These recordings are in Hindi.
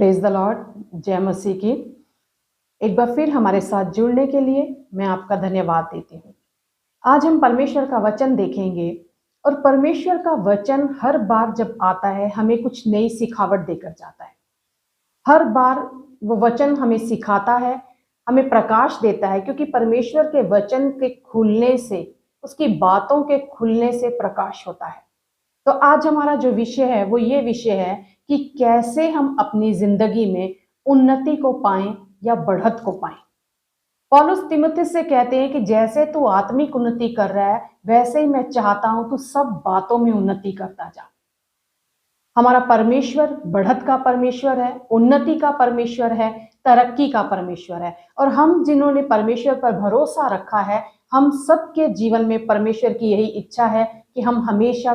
Praise the Lord. जय मसीह की। एक बार फिर हमारे साथ जुड़ने के लिए मैं आपका धन्यवाद देती हूँ। आज हम परमेश्वर का वचन देखेंगे और परमेश्वर का वचन हर बार जब आता है हमें कुछ नई सिखावट देकर जाता है। हर बार वो वचन हमें सिखाता है, हमें प्रकाश देता है, क्योंकि परमेश्वर के वचन के खुलने से, उसकी बातों के खुलने से प्रकाश होता है। तो आज हमारा जो विषय है वो ये विषय है कि कैसे हम अपनी जिंदगी में उन्नति को पाएं या बढ़त को पाएं। पौलुस तीमुथियुस से कहते हैं कि जैसे तू आत्मिक उन्नति कर रहा है वैसे ही मैं चाहता हूं तू सब बातों में उन्नति करता जा। हमारा परमेश्वर बढ़त का परमेश्वर है, उन्नति का परमेश्वर है, तरक्की का परमेश्वर है। और हम जिन्होंने परमेश्वर पर भरोसा रखा है, हम सबके जीवन में परमेश्वर की यही इच्छा है कि हम हमेशा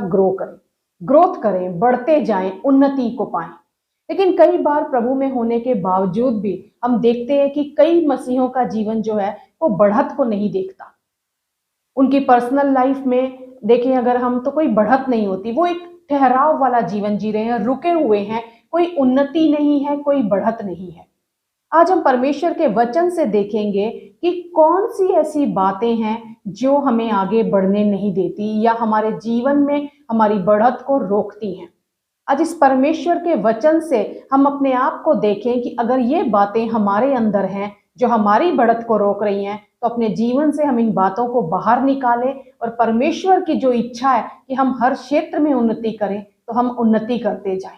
ग्रोथ करें, बढ़ते जाएं, उन्नति को पाएं। लेकिन कई बार प्रभु में होने के बावजूद भी हम देखते हैं कि कई मसीहों का जीवन जो है वो बढ़त को नहीं देखता। उनकी पर्सनल लाइफ में देखें अगर हम, तो कोई बढ़त नहीं होती। वो एक ठहराव वाला जीवन जी रहे हैं, रुके हुए हैं, कोई उन्नति नहीं है, कोई बढ़त नहीं है। आज हम परमेश्वर के वचन से देखेंगे कि कौन सी ऐसी बातें हैं जो हमें आगे बढ़ने नहीं देती या हमारे जीवन में हमारी बढ़त को रोकती हैं। आज इस परमेश्वर के वचन से हम अपने आप को देखें कि अगर ये बातें हमारे अंदर हैं जो हमारी बढ़त को रोक रही हैं, तो अपने जीवन से हम इन बातों को बाहर निकालें और परमेश्वर की जो इच्छा है कि हम हर क्षेत्र में उन्नति करें, तो हम उन्नति करते जाएं।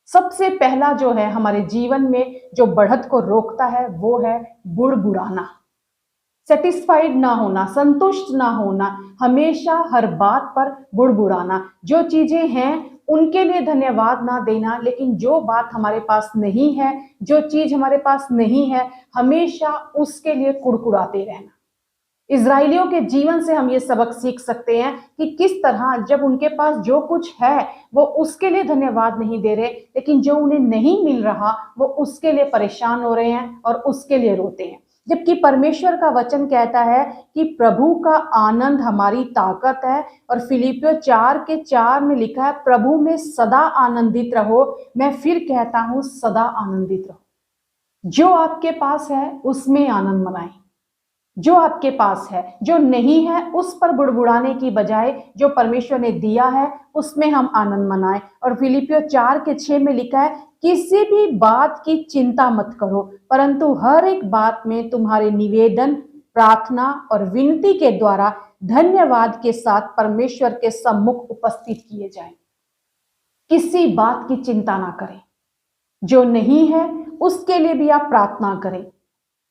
सबसे पहला जो है हमारे जीवन में जो बढ़त को रोकता है वो है बुड़बुड़ाना, सेटिस्फाइड ना होना, संतुष्ट ना होना, हमेशा हर बात पर बुड़बुड़ाना। जो चीजें हैं उनके लिए धन्यवाद ना देना, लेकिन जो बात हमारे पास नहीं है, जो चीज हमारे पास नहीं है, हमेशा उसके लिए कुड़कुड़ाते रहना। इजराइलियों के जीवन से हम ये सबक सीख सकते हैं कि किस तरह जब उनके पास जो कुछ है वो उसके लिए धन्यवाद नहीं दे रहे, लेकिन जो उन्हें नहीं मिल रहा वो उसके लिए परेशान हो रहे हैं और उसके लिए रोते हैं। जबकि परमेश्वर का वचन कहता है कि प्रभु का आनंद हमारी ताकत है। और फिलिपियों 4:4 में लिखा है, प्रभु में सदा आनंदित रहो। मैं फिर कहता हूं, सदा आनंदित रहो। जो आपके पास है उसमें आनंद मनाएं। जो आपके पास है, जो नहीं है उस पर बुड़बुड़ाने की बजाय जो परमेश्वर ने दिया है उसमें हम आनंद मनाएं। और फिलिपियों 4:6 में लिखा है, किसी भी बात की चिंता मत करो, परंतु हर एक बात में तुम्हारे निवेदन, प्रार्थना और विनती के द्वारा धन्यवाद के साथ परमेश्वर के सम्मुख उपस्थित किए जाएं। किसी बात की चिंता ना करें। जो नहीं है उसके लिए भी आप प्रार्थना करें,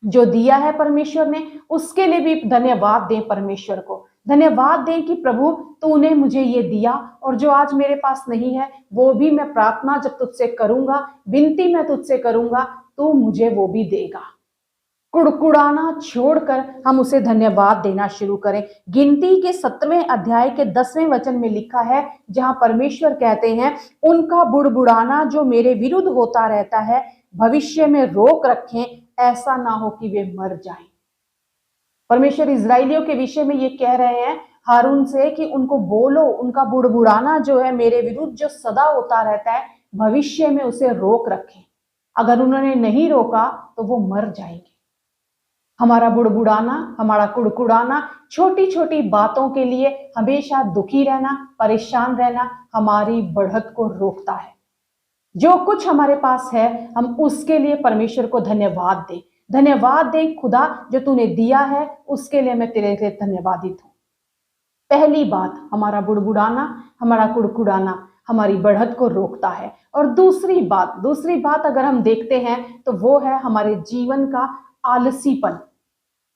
जो दिया है परमेश्वर ने उसके लिए भी धन्यवाद दें। परमेश्वर को धन्यवाद दें कि प्रभु तूने मुझे ये दिया, और जो आज मेरे पास नहीं है वो भी मैं प्रार्थना जब तुझसे करूंगा, विनती मैं तुझसे करूंगा, तू मुझे वो भी देगा। कुड़कुड़ाना छोड़कर हम उसे धन्यवाद देना शुरू करें। गिनती के 7वें अध्याय के 10वें वचन में लिखा है, जहां परमेश्वर कहते हैं, उनका बुड़बुड़ाना जो मेरे विरुद्ध होता रहता है भविष्य में रोक रखें, ऐसा ना हो कि वे मर जाएं। परमेश्वर इजराइलियों के विषय में ये कह रहे हैं हारून से कि उनको बोलो, उनका बुड़बुड़ाना जो है मेरे विरुद्ध जो सदा होता रहता है, भविष्य में उसे रोक रखें। अगर उन्होंने नहीं रोका तो वो मर जाएंगे। हमारा बुड़बुड़ाना, हमारा कुड़कुड़ाना, छोटी छोटी बातों के लिए हमेशा दुखी रहना, परेशान रहना हमारी बढ़त को रोकता है। जो कुछ हमारे पास है हम उसके लिए परमेश्वर को धन्यवाद दें। धन्यवाद दें, खुदा जो तूने दिया है उसके लिए मैं तेरे लिए धन्यवादित हूं। पहली बात, हमारा बुड़बुड़ाना, हमारा कुड़कुड़ाना हमारी बढ़त को रोकता है। और दूसरी बात अगर हम देखते हैं तो वो है हमारे जीवन का आलसीपन,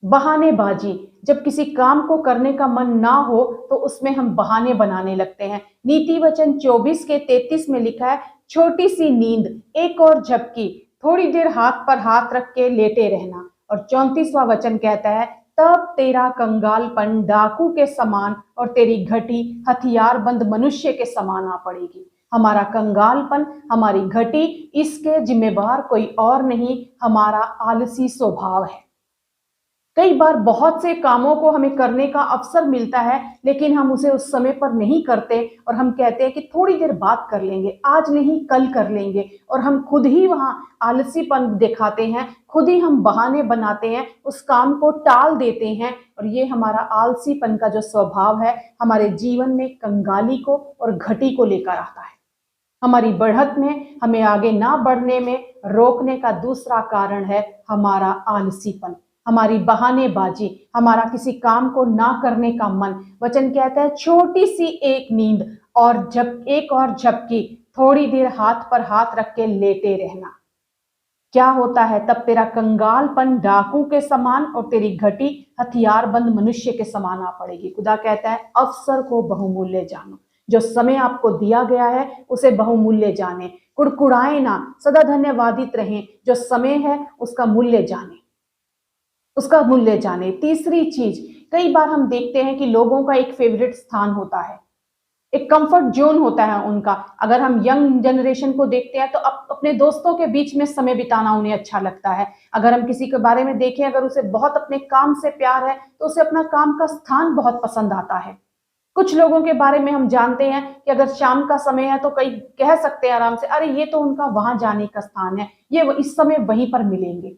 बहानेबाजी। जब किसी काम को करने का मन ना हो तो उसमें हम बहाने बनाने लगते हैं। नीति वचन 24:33 में लिखा है, छोटी सी नींद, एक और झपकी, थोड़ी देर हाथ पर हाथ रख के लेटे रहना। और 34वां वचन कहता है, तब तेरा कंगालपन डाकू के समान और तेरी घटी हथियार बंद मनुष्य के समान आ पड़ेगी। हमारा कंगालपन, हमारी घटी, इसके जिम्मेवार कोई और नहीं, हमारा आलसी स्वभाव है। कई बार बहुत से कामों को हमें करने का अवसर मिलता है, लेकिन हम उसे उस समय पर नहीं करते और हम कहते हैं कि थोड़ी देर बाद कर लेंगे, आज नहीं कल कर लेंगे, और हम खुद ही वहां आलसीपन दिखाते हैं, खुद ही हम बहाने बनाते हैं, उस काम को टाल देते हैं। और ये हमारा आलसीपन का जो स्वभाव है, हमारे जीवन में कंगाली को और घटी को लेकर आता है। हमारी बढ़त में, हमें आगे ना बढ़ने में रोकने का दूसरा कारण है हमारा आलसीपन, हमारी बहानेबाजी, हमारा किसी काम को ना करने का मन। वचन कहता है छोटी सी एक नींद और झपकी, थोड़ी देर हाथ पर हाथ रख के लेटे रहना। क्या होता है तब? तेरा कंगालपन डाकू के समान और तेरी घटी हथियारबंद मनुष्य के समान आ पड़ेगी। खुदा कहता है अवसर को बहुमूल्य जानो, जो समय आपको दिया गया है उसे बहुमूल्य जाने, कुड़कुड़ाए ना, सदा धन्यवादित रहें। जो समय है उसका मूल्य जाने, उसका मूल्य जाने। तीसरी चीज, कई बार हम देखते हैं कि लोगों का एक फेवरेट स्थान होता है, एक कंफर्ट जोन होता है उनका। अगर हम यंग जनरेशन को देखते हैं तो अपने दोस्तों के बीच में समय बिताना उन्हें अच्छा लगता है। अगर हम किसी के बारे में देखें, अगर उसे बहुत अपने काम से प्यार है तो उसे अपना काम का स्थान बहुत पसंद आता है। कुछ लोगों के बारे में हम जानते हैं कि अगर शाम का समय है तो कई कह सकते हैं आराम से, अरे ये तो उनका वहां जाने का स्थान है, ये इस समय वहीं पर मिलेंगे।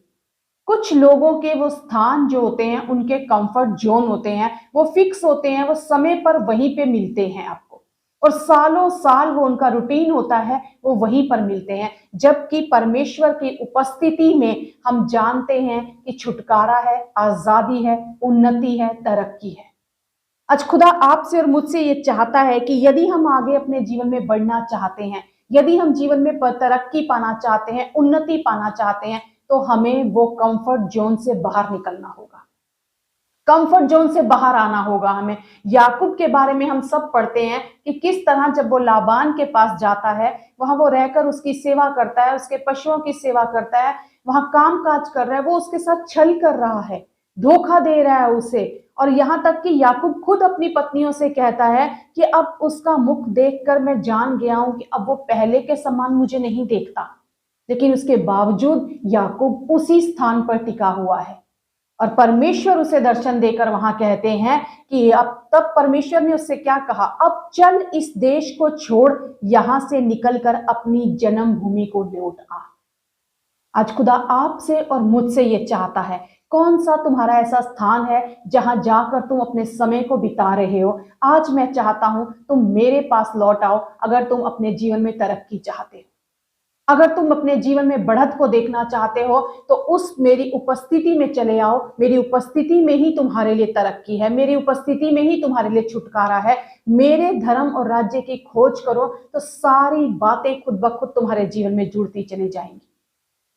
कुछ लोगों के वो स्थान जो होते हैं, उनके कंफर्ट जोन होते हैं, वो फिक्स होते हैं, वो समय पर वहीं पे मिलते हैं आपको, और सालों साल वो उनका रूटीन होता है, वो वहीं पर मिलते हैं। जबकि परमेश्वर की उपस्थिति में हम जानते हैं कि छुटकारा है, आजादी है, उन्नति है, तरक्की है। आज खुदा आपसे और मुझसे ये चाहता है कि यदि हम आगे अपने जीवन में बढ़ना चाहते हैं, यदि हम जीवन में तरक्की पाना चाहते हैं, उन्नति पाना चाहते हैं, तो हमें वो कंफर्ट जोन से बाहर निकलना होगा, कंफर्ट जोन से बाहर आना होगा हमें। याकूब के बारे में हम सब पढ़ते हैं कि किस तरह जब वो लाबान के पास जाता है, वहां वो रहकर उसकी सेवा करता है, उसके पशुओं की सेवा करता है, वहां काम काज कर रहा है, वो उसके साथ छल कर रहा है, धोखा दे रहा है उसे। और यहां तक कि याकूब खुद अपनी पत्नियों से कहता है कि अब उसका मुख देखकर मैं जान गया हूं कि अब वो पहले के समान मुझे नहीं देखता। लेकिन उसके बावजूद याकूब उसी स्थान पर टिका हुआ है, और परमेश्वर उसे दर्शन देकर वहां कहते हैं कि अब तब परमेश्वर ने उससे क्या कहा, अब चल इस देश को छोड़, यहां से निकलकर अपनी जन्मभूमि को लौट आ। आज खुदा आपसे और मुझसे ये चाहता है, कौन सा तुम्हारा ऐसा स्थान है जहां जाकर तुम अपने समय को बिता रहे हो? आज मैं चाहता हूं तुम मेरे पास लौट आओ। अगर तुम अपने जीवन में तरक्की चाहते हो, अगर तुम अपने जीवन में बढ़त को देखना चाहते हो, तो उस मेरी उपस्थिति में चले आओ। मेरी उपस्थिति में ही तुम्हारे लिए तरक्की है, मेरी उपस्थिति में ही तुम्हारे लिए छुटकारा है। मेरे धर्म और राज्य की खोज करो तो सारी बातें खुद ब खुद तुम्हारे जीवन में जुड़ती चली जाएंगी।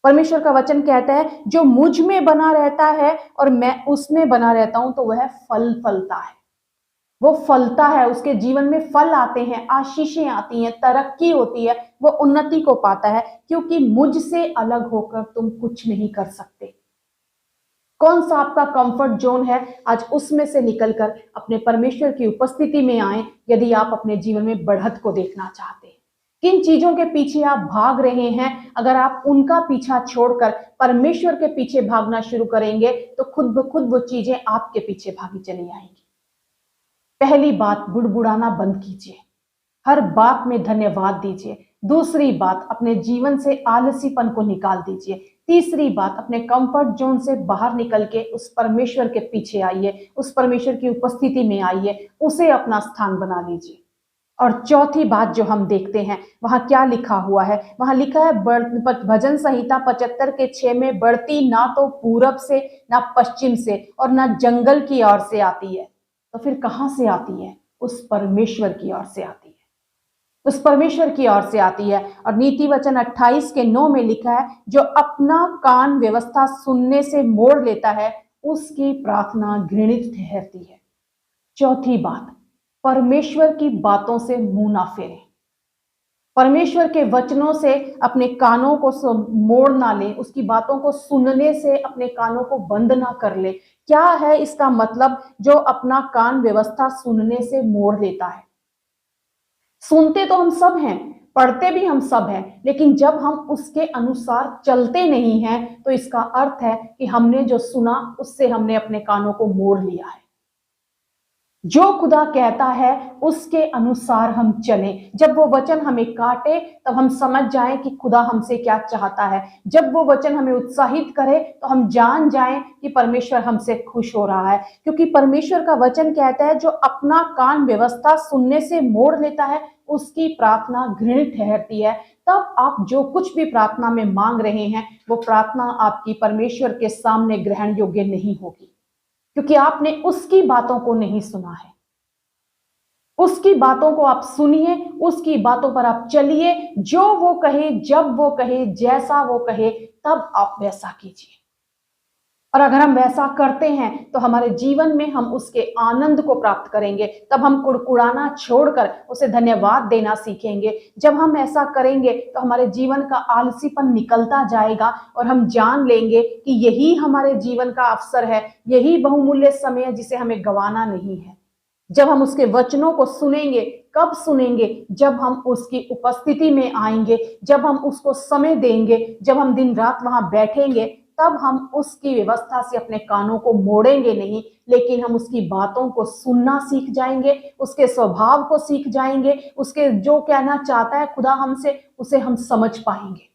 परमेश्वर का वचन कहता है जो मुझ में बना रहता है और मैं उसमें बना रहता हूं तो वह फल फलता है, वो फलता है, उसके जीवन में फल आते हैं, आशीषें आती हैं, तरक्की होती है, वो उन्नति को पाता है, क्योंकि मुझसे अलग होकर तुम कुछ नहीं कर सकते। कौन सा आपका कंफर्ट जोन है? आज उसमें से निकलकर अपने परमेश्वर की उपस्थिति में आए, यदि आप अपने जीवन में बढ़त को देखना चाहते हैं। किन चीजों के पीछे आप भाग रहे हैं, अगर आप उनका पीछा छोड़कर परमेश्वर के पीछे भागना शुरू करेंगे तो खुद ब खुद वो चीजें आपके पीछे भागी चली आएंगी। पहली बात, बुड़बुड़ाना बंद कीजिए, हर बात में धन्यवाद दीजिए। दूसरी बात, अपने जीवन से आलसीपन को निकाल दीजिए। तीसरी बात, अपने कंफर्ट जोन से बाहर निकल के उस परमेश्वर के पीछे आइए, उस परमेश्वर की उपस्थिति में आइए, उसे अपना स्थान बना लीजिए। और चौथी बात जो हम देखते हैं, वहां क्या लिखा हुआ है? वहां लिखा है भजन संहिता 75 के 6 में, बढ़ती ना तो पूरब से, ना पश्चिम से, और ना जंगल की ओर से आती है। तो फिर कहां से आती है? उस परमेश्वर की ओर से आती है, उस परमेश्वर की ओर से आती है। और नीति वचन 28 के 9 में लिखा है, जो अपना कान व्यवस्था सुनने से मोड़ लेता है, उसकी प्रार्थना घृणित ठहरती है। चौथी बात, परमेश्वर की बातों से मुंह ना फेरें, परमेश्वर के वचनों से अपने कानों को मोड़ ना ले, उसकी बातों को सुनने से अपने कानों को बंद ना कर ले। क्या है इसका मतलब? जो अपना कान व्यवस्था सुनने से मोड़ लेता है। सुनते तो हम सब हैं, पढ़ते भी हम सब हैं, लेकिन जब हम उसके अनुसार चलते नहीं हैं तो इसका अर्थ है कि हमने जो सुना उससे हमने अपने कानों को मोड़ लिया है। जो खुदा कहता है उसके अनुसार हम चलें। जब वो वचन हमें काटे तब हम समझ जाएं कि खुदा हमसे क्या चाहता है। जब वो वचन हमें उत्साहित करे तो हम जान जाएं कि परमेश्वर हमसे खुश हो रहा है, क्योंकि परमेश्वर का वचन कहता है जो अपना कान व्यवस्था सुनने से मोड़ लेता है उसकी प्रार्थना घृणित ठहरती है। तब आप जो कुछ भी प्रार्थना में मांग रहे हैं वो प्रार्थना आपकी परमेश्वर के सामने ग्रहण योग्य नहीं होगी, क्योंकि आपने उसकी बातों को नहीं सुना है। उसकी बातों को आप सुनिए, उसकी बातों पर आप चलिए। जो वो कहे, जब वो कहे, जैसा वो कहे, तब आप वैसा कीजिए। और अगर हम वैसा करते हैं तो हमारे जीवन में हम उसके आनंद को प्राप्त करेंगे। तब हम कुड़कुड़ाना छोड़कर उसे धन्यवाद देना सीखेंगे। जब हम ऐसा करेंगे तो हमारे जीवन का आलसीपन निकलता जाएगा और हम जान लेंगे कि यही हमारे जीवन का अवसर है, यही बहुमूल्य समय है जिसे हमें गंवाना नहीं है। जब हम उसके वचनों को सुनेंगे, कब सुनेंगे? जब हम उसकी उपस्थिति में आएंगे, जब हम उसको समय देंगे, जब हम दिन रात वहां बैठेंगे, तब हम उसकी व्यवस्था से अपने कानों को मोड़ेंगे नहीं, लेकिन हम उसकी बातों को सुनना सीख जाएंगे, उसके स्वभाव को सीख जाएंगे, उसके जो कहना चाहता है खुदा हमसे, उसे हम समझ पाएंगे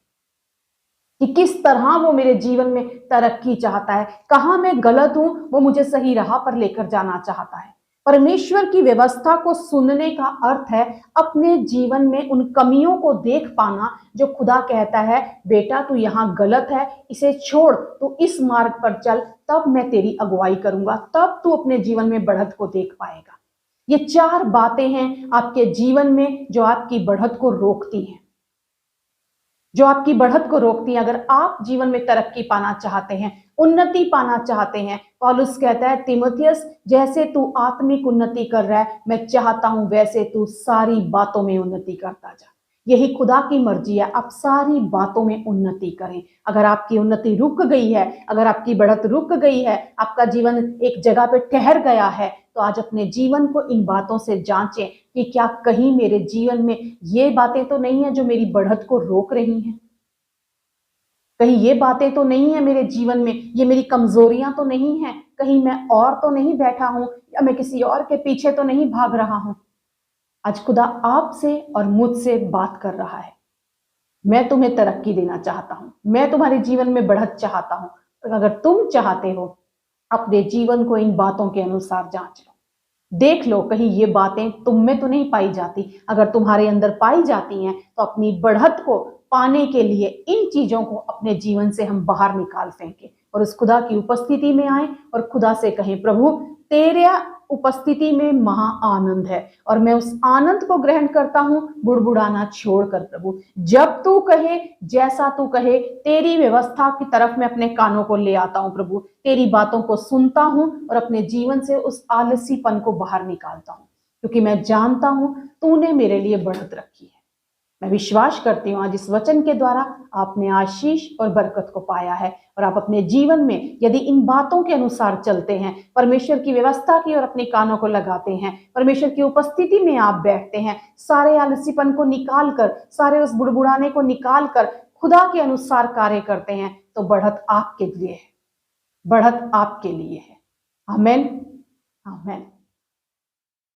कि किस तरह वो मेरे जीवन में तरक्की चाहता है, कहां मैं गलत हूं, वो मुझे सही राह पर लेकर जाना चाहता है। परमेश्वर की व्यवस्था को सुनने का अर्थ है अपने जीवन में उन कमियों को देख पाना जो खुदा कहता है बेटा तू यहाँ गलत है, इसे छोड़, तू इस मार्ग पर चल, तब मैं तेरी अगुवाई करूंगा, तब तू अपने जीवन में बढ़त को देख पाएगा। ये 4 बातें हैं आपके जीवन में जो आपकी बढ़त को रोकती हैं, जो आपकी बढ़त को रोकती है। अगर आप जीवन में तरक्की पाना चाहते हैं, उन्नति पाना चाहते हैं, पौलुस कहता है तीमुथियुस जैसे तू आत्मिक उन्नति कर रहा है, मैं चाहता हूं वैसे तू सारी बातों में उन्नति करता जा। यही खुदा की मर्जी है, आप सारी बातों में उन्नति करें। अगर आपकी उन्नति रुक गई है, अगर आपकी बढ़त रुक गई है, आपका जीवन एक जगह पे ठहर गया है, तो आज अपने जीवन को इन बातों से जांचें कि क्या कहीं मेरे जीवन में ये बातें तो नहीं है जो मेरी बढ़त को रोक रही हैं। कहीं ये बातें तो नहीं है मेरे जीवन में, ये मेरी कमजोरियां तो नहीं है, कहीं मैं और तो नहीं बैठा हूं, या मैं किसी और के पीछे तो नहीं भाग रहा हूं। आज खुदा आपसे और मुझसे बात कर रहा है। मैं तुम्हें तरक्की देना चाहता हूं, मैं तुम्हारे जीवन में बढ़त चाहता हूं। और अगर तुम चाहते हो अपने जीवन को इन बातों के अनुसार जांच लो, देख लो कहीं ये बातें तुम में तो नहीं पाई जाती। अगर तुम्हारे अंदर पाई जाती हैं तो अपनी बढ़त को पाने के लिए इन चीजों को अपने जीवन से हम बाहर निकाल फेंकें और उस खुदा की उपस्थिति में आए और खुदा से कहें प्रभु तेरे उपस्थिति में महा आनंद है और मैं उस आनंद को ग्रहण करता हूं बुड़बुड़ाना छोड़कर। प्रभु जब तू कहे, जैसा तू कहे, तेरी व्यवस्था की तरफ मैं अपने कानों को ले आता हूं। प्रभु तेरी बातों को सुनता हूं और अपने जीवन से उस आलसीपन को बाहर निकालता हूं, क्योंकि मैं जानता हूं तूने मेरे लिए बढ़त रखी है। मैं विश्वास करती हूँ आज इस वचन के द्वारा आपने आशीष और बरकत को पाया है और आप अपने जीवन में यदि इन बातों के अनुसार चलते हैं, परमेश्वर की व्यवस्था की और अपने कानों को लगाते हैं, परमेश्वर की उपस्थिति में आप बैठते हैं, सारे आलसीपन को निकाल कर, सारे उस बुड़बुड़ाने को निकाल कर खुदा के अनुसार कार्य करते हैं, तो बढ़त आपके लिए है, बढ़त आपके लिए है। आमीन, आमीन।